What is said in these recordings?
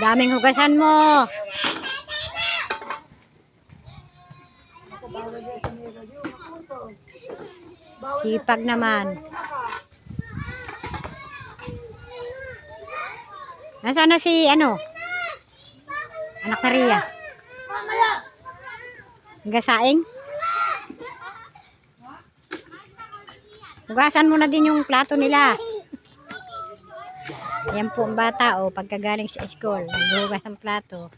Daming hugasan mo. Sipag naman. Nasaan na si ano? Anak na Ria. Gasaing? Hugasan mo na din yung plato nila. Yan po ang bata, pagkagaling sa school, naghugas ng plato.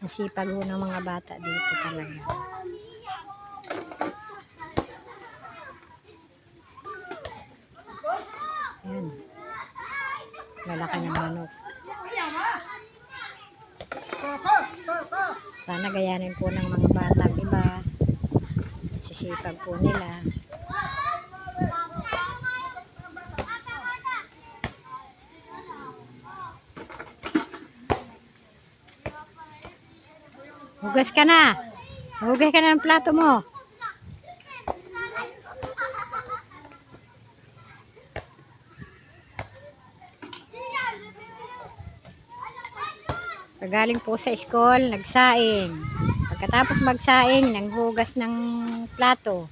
Ang sipag ho ng mga bata dito talaga. Yan. Lalaki ng manok. Sana gayanin po ng mga bata iba. Sisipag po nila. Hugas ka na. Hugas ka na ng plato mo. Pagaling po sa school, nagsaing. Pagkatapos magsaing, nanghugas ng plato.